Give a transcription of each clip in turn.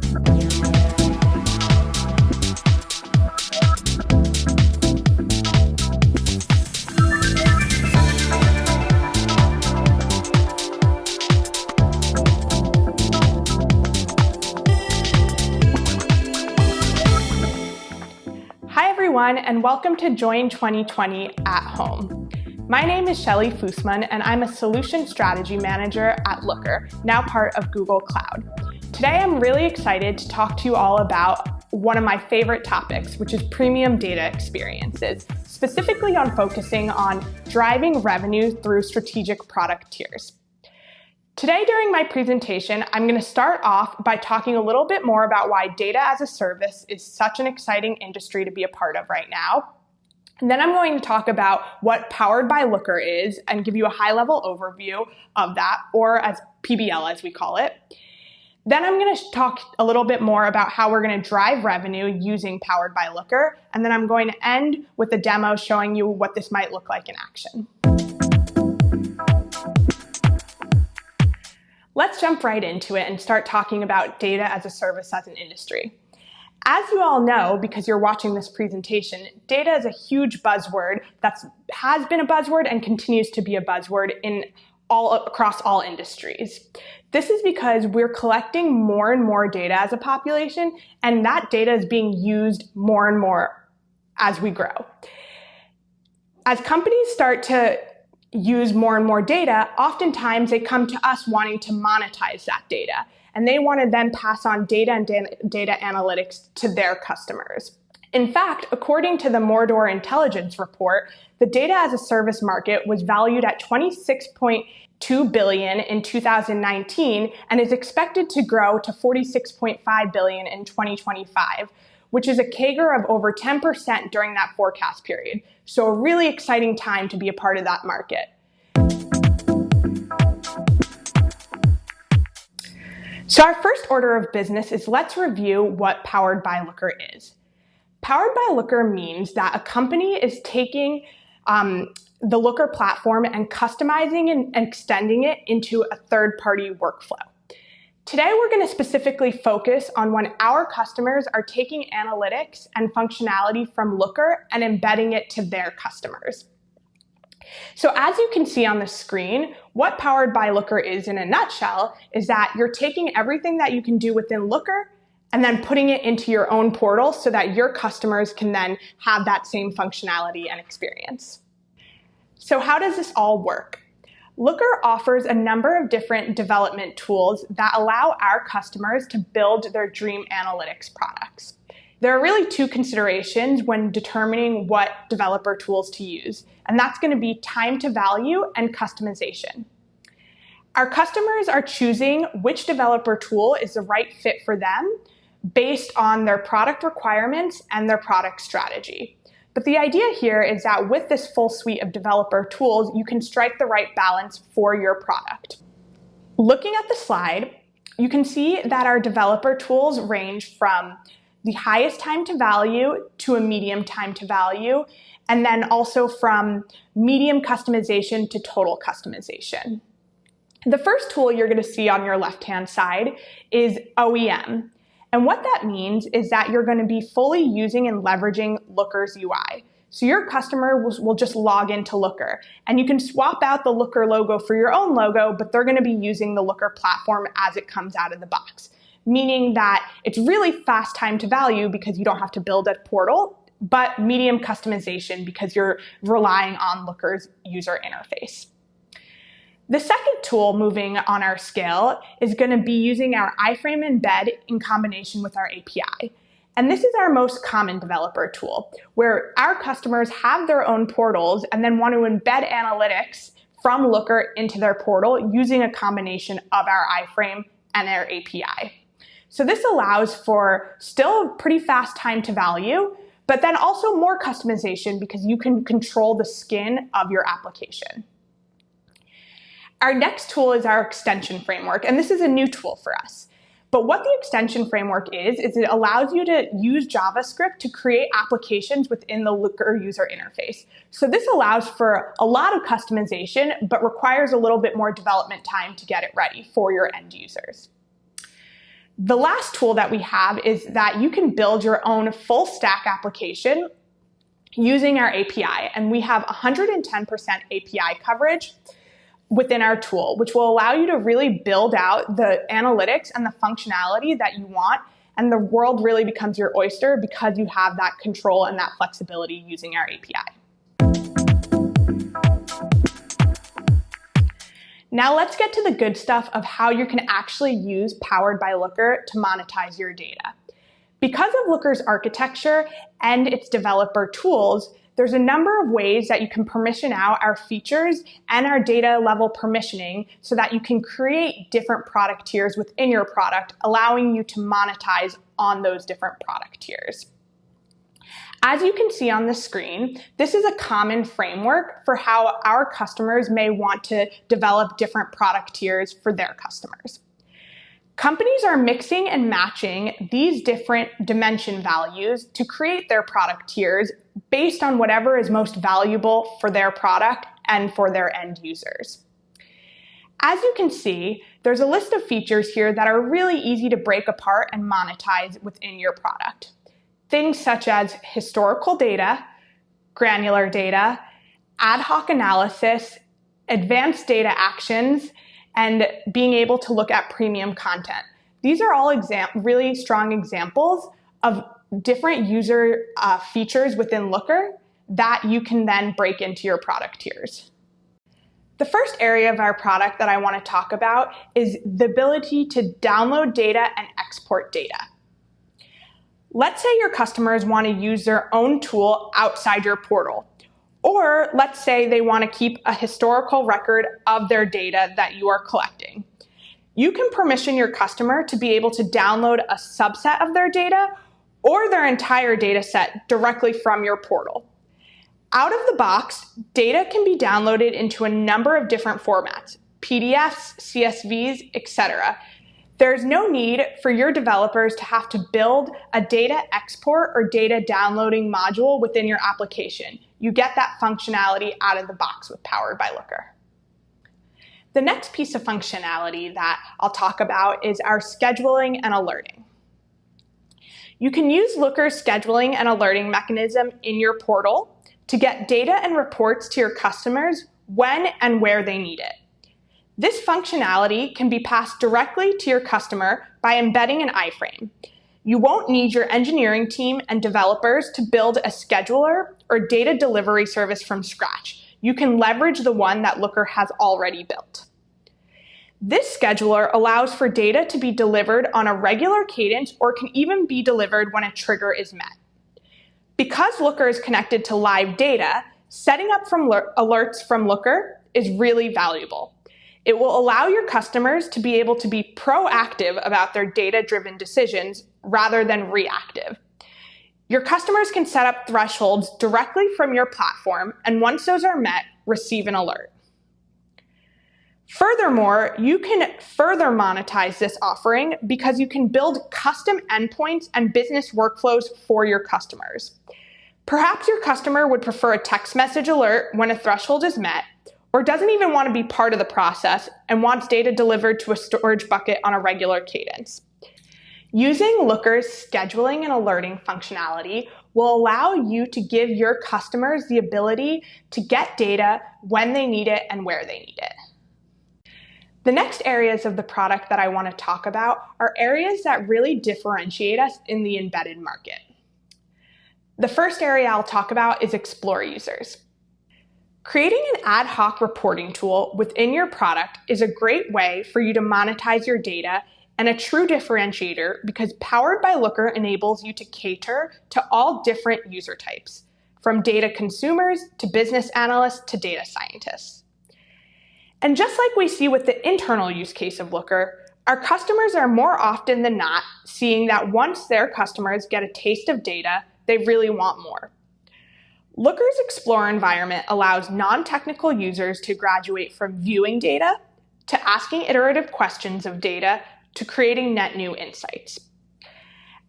Hi everyone, and welcome to Join 2020 at Home. My name is Shelly Fussman, and I'm a Solution Strategy Manager at Looker, now part of Google Cloud. Today I'm really excited to talk to you all about one of my favorite topics, which is premium data experiences, specifically on focusing on driving revenue through strategic product tiers. Today during my presentation, I'm going to start off by talking a little bit more about why data as a service is such an exciting industry to be a part of right now. And then I'm going to talk about what Powered by Looker is and give you a high-level overview of that, or as PBL as we call it. Then I'm going to talk a little bit more about how we're going to drive revenue using Powered by Looker. And then I'm going to end with a demo showing you what this might look like in action. Let's jump right into it and start talking about data as a service as an industry. As you all know, because you're watching this presentation, data is a huge buzzword that has been a buzzword and continues to be a buzzword across all industries. This is because we're collecting more and more data as a population, and that data is being used more and more as we grow. As companies start to use more and more data, oftentimes they come to us wanting to monetize that data, and they want to then pass on data and data analytics to their customers. In fact, according to the Mordor Intelligence report, the data as a service market was valued at $26.2 billion in 2019 and is expected to grow to $46.5 billion in 2025, which is a CAGR of over 10% during that forecast period. So a really exciting time to be a part of that market. So our first order of business is let's review what Powered by Looker is. Powered by Looker means that a company is taking the Looker platform and customizing and extending it into a third-party workflow. Today, we're going to specifically focus on when our customers are taking analytics and functionality from Looker and embedding it to their customers. So as you can see on the screen, what Powered by Looker is in a nutshell is that you're taking everything that you can do within Looker and then putting it into your own portal so that your customers can then have that same functionality and experience. So how does this all work? Looker offers a number of different development tools that allow our customers to build their dream analytics products. There are really two considerations when determining what developer tools to use, and that's going to be time to value and customization. Our customers are choosing which developer tool is the right fit for them based on their product requirements and their product strategy. But the idea here is that with this full suite of developer tools, you can strike the right balance for your product. Looking at the slide, you can see that our developer tools range from the highest time to value to a medium time to value, and then also from medium customization to total customization. The first tool you're going to see on your left-hand side is OEM. And what that means is that you're going to be fully using and leveraging Looker's UI. So your customer will just log into Looker, and you can swap out the Looker logo for your own logo, but they're going to be using the Looker platform as it comes out of the box, meaning that it's really fast time to value because you don't have to build a portal, but medium customization because you're relying on Looker's user interface. The second tool moving on our scale is going to be using our iframe embed in combination with our API. And this is our most common developer tool, where our customers have their own portals and then want to embed analytics from Looker into their portal using a combination of our iframe and our API. So this allows for still a pretty fast time to value, but then also more customization because you can control the skin of your application. Our next tool is our extension framework, and this is a new tool for us. But what the extension framework is it allows you to use JavaScript to create applications within the Looker user interface. So this allows for a lot of customization, but requires a little bit more development time to get it ready for your end users. The last tool that we have is that you can build your own full stack application using our API, and we have 110% API coverage within our tool, which will allow you to really build out the analytics and the functionality that you want, and the world really becomes your oyster because you have that control and that flexibility using our API. Now let's get to the good stuff of how you can actually use Powered by Looker to monetize your data. Because of Looker's architecture and its developer tools, there's a number of ways that you can permission out our features and our data level permissioning so that you can create different product tiers within your product, allowing you to monetize on those different product tiers. As you can see on the screen, this is a common framework for how our customers may want to develop different product tiers for their customers. Companies are mixing and matching these different dimension values to create their product tiers based on whatever is most valuable for their product and for their end users. As you can see, there's a list of features here that are really easy to break apart and monetize within your product. Things such as historical data, granular data, ad hoc analysis, advanced data actions, and being able to look at premium content. These are all really strong examples of different user features within Looker that you can then break into your product tiers. The first area of our product that I want to talk about is the ability to download data and export data. Let's say your customers want to use their own tool outside your portal. Or let's say they want to keep a historical record of their data that you are collecting. You can permission your customer to be able to download a subset of their data or their entire data set directly from your portal. Out of the box, data can be downloaded into a number of different formats, PDFs, CSVs, etc. There's no need for your developers to have to build a data export or data downloading module within your application. You get that functionality out of the box with Powered by Looker. The next piece of functionality that I'll talk about is our scheduling and alerting. You can use Looker's scheduling and alerting mechanism in your portal to get data and reports to your customers when and where they need it. This functionality can be passed directly to your customer by embedding an iframe. You won't need your engineering team and developers to build a scheduler or data delivery service from scratch. You can leverage the one that Looker has already built. This scheduler allows for data to be delivered on a regular cadence or can even be delivered when a trigger is met. Because Looker is connected to live data, setting up alerts from Looker is really valuable. It will allow your customers to be able to be proactive about their data-driven decisions rather than reactive. Your customers can set up thresholds directly from your platform, and once those are met, receive an alert. Furthermore, you can further monetize this offering because you can build custom endpoints and business workflows for your customers. Perhaps your customer would prefer a text message alert when a threshold is met, or doesn't even want to be part of the process and wants data delivered to a storage bucket on a regular cadence. Using Looker's scheduling and alerting functionality will allow you to give your customers the ability to get data when they need it and where they need it. The next areas of the product that I want to talk about are areas that really differentiate us in the embedded market. The first area I'll talk about is Explore users. Creating an ad hoc reporting tool within your product is a great way for you to monetize your data and a true differentiator because Powered by Looker enables you to cater to all different user types, from data consumers to business analysts to data scientists. And just like we see with the internal use case of Looker, our customers are more often than not seeing that once their customers get a taste of data, they really want more. Looker's Explore environment allows non-technical users to graduate from viewing data to asking iterative questions of data to creating net new insights.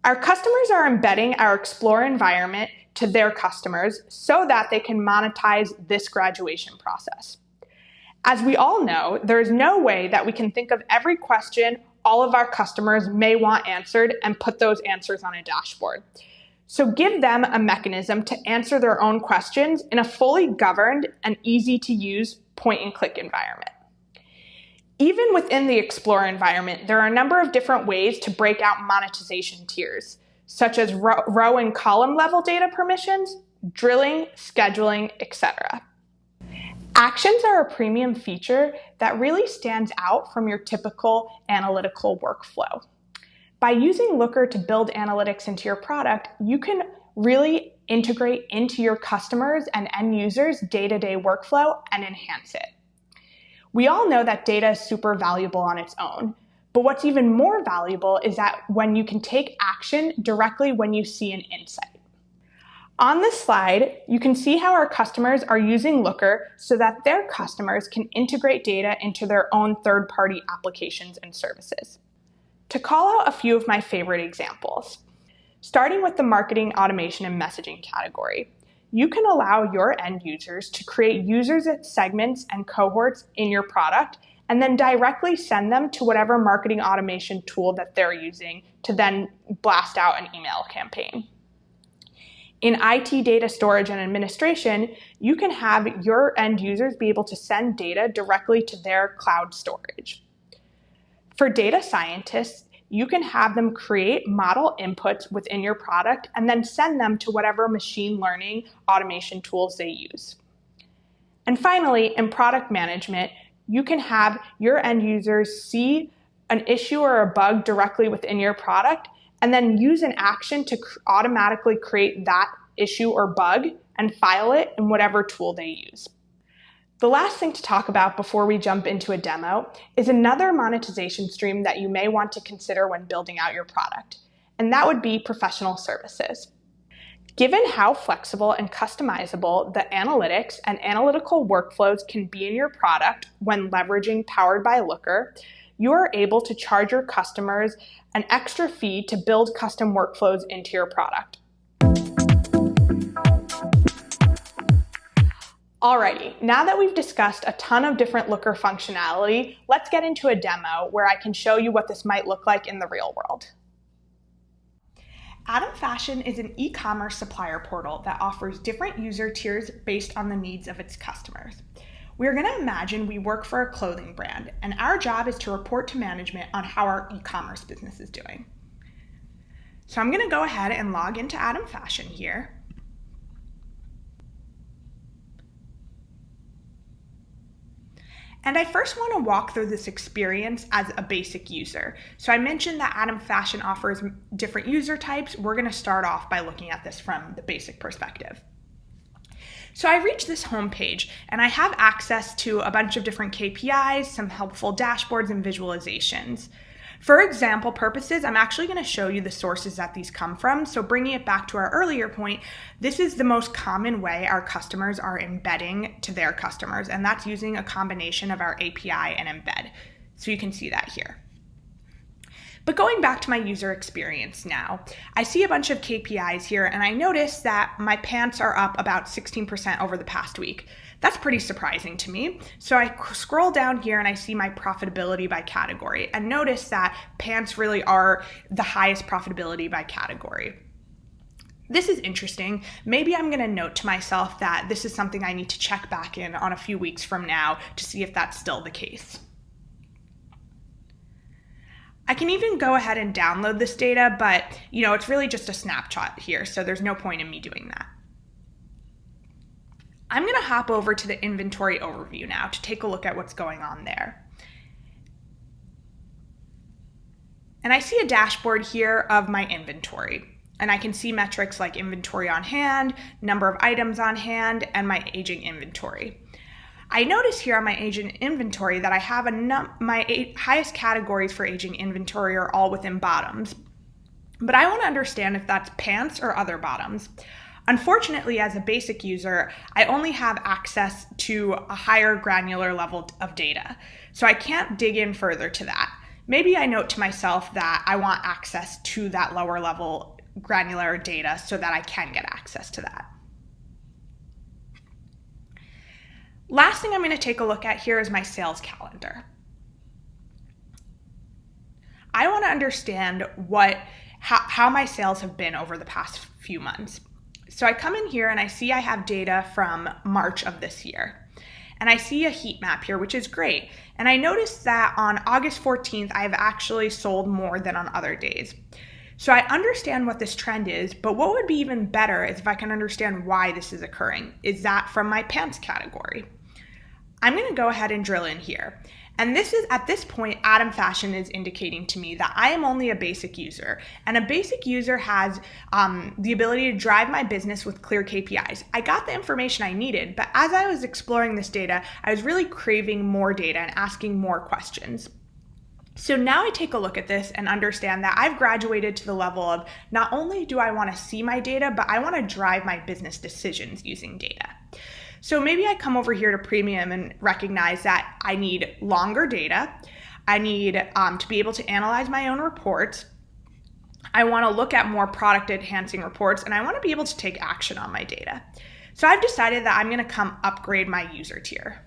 Our customers are embedding our Explore environment to their customers so that they can monetize this graduation process. As we all know, there is no way that we can think of every question all of our customers may want answered and put those answers on a dashboard. So give them a mechanism to answer their own questions in a fully governed and easy to use point and click environment. Even within the Explore environment, there are a number of different ways to break out monetization tiers, such as row and column level data permissions, drilling, scheduling, etc. Actions are a premium feature that really stands out from your typical analytical workflow. By using Looker to build analytics into your product, you can really integrate into your customers' and end users' day-to-day workflow and enhance it. We all know that data is super valuable on its own, but what's even more valuable is that when you can take action directly when you see an insight. On this slide, you can see how our customers are using Looker so that their customers can integrate data into their own third-party applications and services. To call out a few of my favorite examples, starting with the marketing, automation, and messaging category, you can allow your end users to create users segments and cohorts in your product and then directly send them to whatever marketing automation tool that they're using to then blast out an email campaign. In IT data storage and administration, you can have your end users be able to send data directly to their cloud storage. For data scientists, you can have them create model inputs within your product and then send them to whatever machine learning automation tools they use. And finally, in product management, you can have your end users see an issue or a bug directly within your product and then use an action to automatically create that issue or bug and file it in whatever tool they use. The last thing to talk about before we jump into a demo is another monetization stream that you may want to consider when building out your product, and that would be professional services. Given how flexible and customizable the analytics and analytical workflows can be in your product when leveraging Powered by Looker, you are able to charge your customers an extra fee to build custom workflows into your product. Alrighty, now that we've discussed a ton of different Looker functionality, let's get into a demo where I can show you what this might look like in the real world. Adam Fashion is an e-commerce supplier portal that offers different user tiers based on the needs of its customers. We're going to imagine we work for a clothing brand, and our job is to report to management on how our e-commerce business is doing. So I'm going to go ahead and log into Adam Fashion here. And I first want to walk through this experience as a basic user. So I mentioned that Adam Fashion offers different user types. We're going to start off by looking at this from the basic perspective. So I reach this homepage and I have access to a bunch of different KPIs, some helpful dashboards and visualizations. For example purposes, I'm actually going to show you the sources that these come from. So bringing it back to our earlier point, this is the most common way our customers are embedding to their customers, and that's using a combination of our API and embed. So you can see that here. But going back to my user experience now, I see a bunch of KPIs here, and I notice that my pants are up about 16% over the past week. That's pretty surprising to me. So I scroll down here and I see my profitability by category, and notice that pants really are the highest profitability by category. This is interesting. Maybe I'm gonna note to myself that this is something I need to check back in on a few weeks from now to see if that's still the case. I can even go ahead and download this data, but it's really just a snapshot here, so there's no point in me doing that. I'm going to hop over to the inventory overview now to take a look at what's going on there. And I see a dashboard here of my inventory, and I can see metrics like inventory on hand, number of items on hand, and my aging inventory. I notice here on my aging inventory that I have my highest categories for aging inventory are all within bottoms, but I want to understand if that's pants or other bottoms. Unfortunately, as a basic user, I only have access to a higher granular level of data, so I can't dig in further to that. Maybe I note to myself that I want access to that lower level granular data so that I can get access to that. Last thing I'm going to take a look at here is my sales calendar. I want to understand how my sales have been over the past few months. So I come in here and I see I have data from March of this year. And I see a heat map here, which is great. And I noticed that on August 14th, I've actually sold more than on other days. So I understand what this trend is, but what would be even better is if I can understand why this is occurring. Is that from my pants category? I'm going to go ahead and drill in here. And this is, at this point, Atom Fashion is indicating to me that I am only a basic user. And a basic user has the ability to drive my business with clear KPIs. I got the information I needed, but as I was exploring this data, I was really craving more data and asking more questions. So now I take a look at this and understand that I've graduated to the level of not only do I want to see my data, but I want to drive my business decisions using data. So maybe I come over here to premium and recognize that I need longer data. I need to be able to analyze my own reports. I want to look at more product enhancing reports, and I want to be able to take action on my data. So I've decided that I'm going to come upgrade my user tier.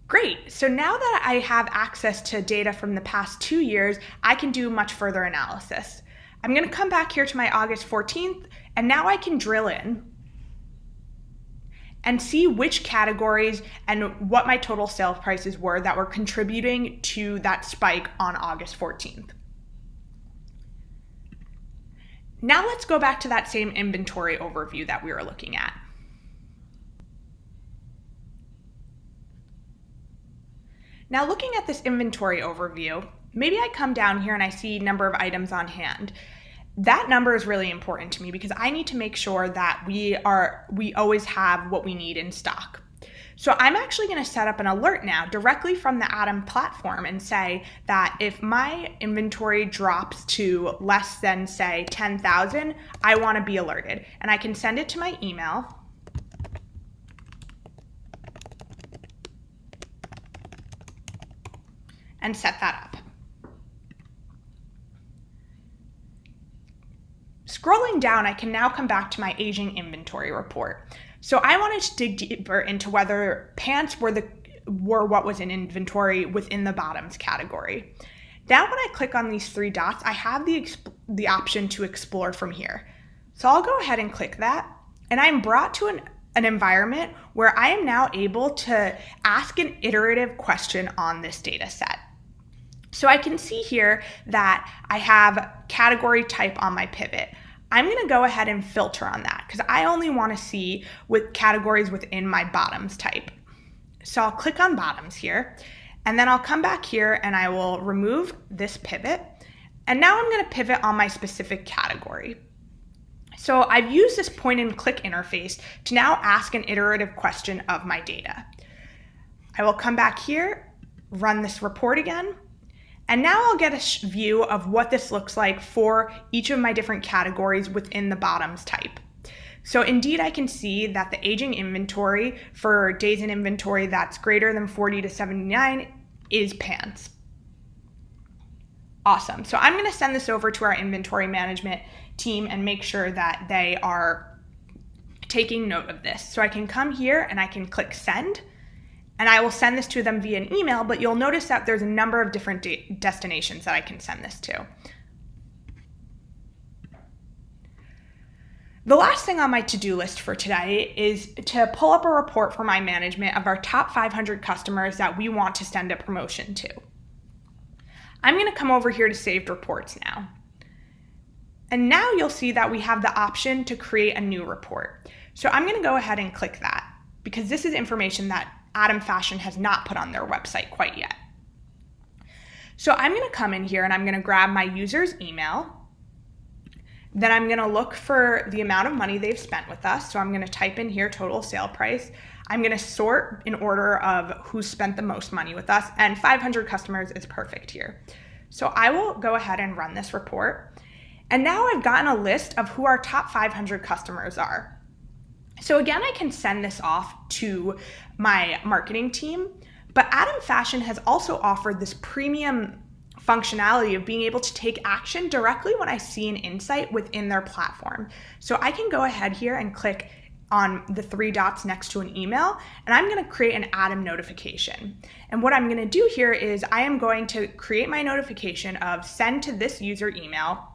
Great, so now that I have access to data from the past 2 years, I can do much further analysis. I'm going to come back here to my August 14th, and now I can drill in and see which categories and what my total sales prices were that were contributing to that spike on August 14th. Now let's go back to that same inventory overview that we were looking at. Now looking at this inventory overview, maybe I come down here and I see number of items on hand. That number is really important to me because I need to make sure that we always have what we need in stock. So I'm actually going to set up an alert now directly from the Atom platform and say that if my inventory drops to less than, say, 10,000, I want to be alerted. And I can send it to my email. And set that up. Scrolling down, I can now come back to my aging inventory report. So I wanted to dig deeper into whether pants were what was in inventory within the bottoms category. Now when I click on these 3 dots, I have the option to explore from here. So I'll go ahead and click that, and I'm brought to an environment where I am now able to ask an iterative question on this data set. So I can see here that I have category type on my pivot. I'm going to go ahead and filter on that because I only want to see with categories within my bottoms type. So I'll click on bottoms here, and then I'll come back here and I will remove this pivot. And now I'm going to pivot on my specific category. So I've used this point and click interface to now ask an iterative question of my data. I will come back here, run this report again. And now I'll get a view of what this looks like for each of my different categories within the bottoms type. So indeed, I can see that the aging inventory for days in inventory that's greater than 40 to 79 is pants. Awesome. So I'm going to send this over to our inventory management team and make sure that they are taking note of this. So I can come here and I can click send. And I will send this to them via an email, but you'll notice that there's a number of different destinations that I can send this to. The last thing on my to-do list for today is to pull up a report for my management of our top 500 customers that we want to send a promotion to. I'm going to come over here to saved reports now. And now you'll see that we have the option to create a new report. So I'm going to go ahead and click that because this is information that Atom Fashion has not put on their website quite yet. So I'm going to come in here and I'm going to grab my user's email. Then I'm going to look for the amount of money they've spent with us. So I'm going to type in here total sale price. I'm going to sort in order of who spent the most money with us, and 500 customers is perfect here. So I will go ahead and run this report. And now I've gotten a list of who our top 500 customers are. So again, I can send this off to my marketing team, but Atom Fashion has also offered this premium functionality of being able to take action directly when I see an insight within their platform. So I can go ahead here and click on the 3 dots next to an email, and I'm going to create an Atom notification. And what I'm going to do here is I am going to create my notification of send to this user email.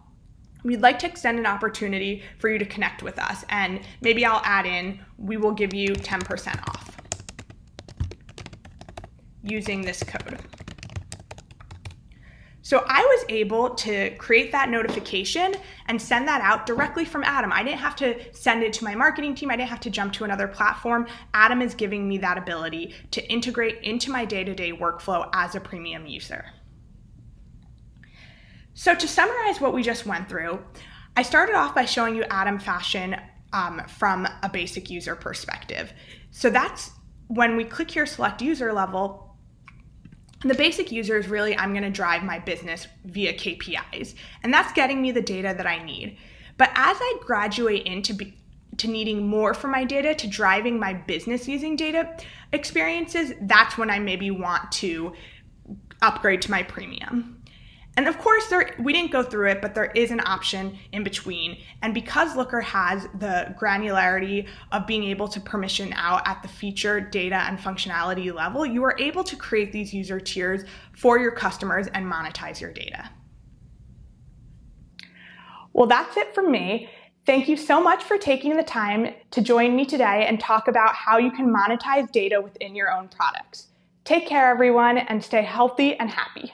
We'd like to extend an opportunity for you to connect with us, and maybe I'll add in, we will give you 10% off using this code. So I was able to create that notification and send that out directly from Atom. I didn't have to send it to my marketing team. I didn't have to jump to another platform. Atom is giving me that ability to integrate into my day-to-day workflow as a premium user. So to summarize what we just went through, I started off by showing you Atom Fashion from a basic user perspective. So that's when we click here, select user level. The basic user is really, I'm going to drive my business via KPIs, and that's getting me the data that I need. But as I graduate into needing more for my data, to driving my business using data experiences, that's when I maybe want to upgrade to my premium. And of course, we didn't go through it, but there is an option in between. And because Looker has the granularity of being able to permission out at the feature, data, and functionality level, you are able to create these user tiers for your customers and monetize your data. Well, that's it from me. Thank you so much for taking the time to join me today and talk about how you can monetize data within your own products. Take care, everyone, and stay healthy and happy.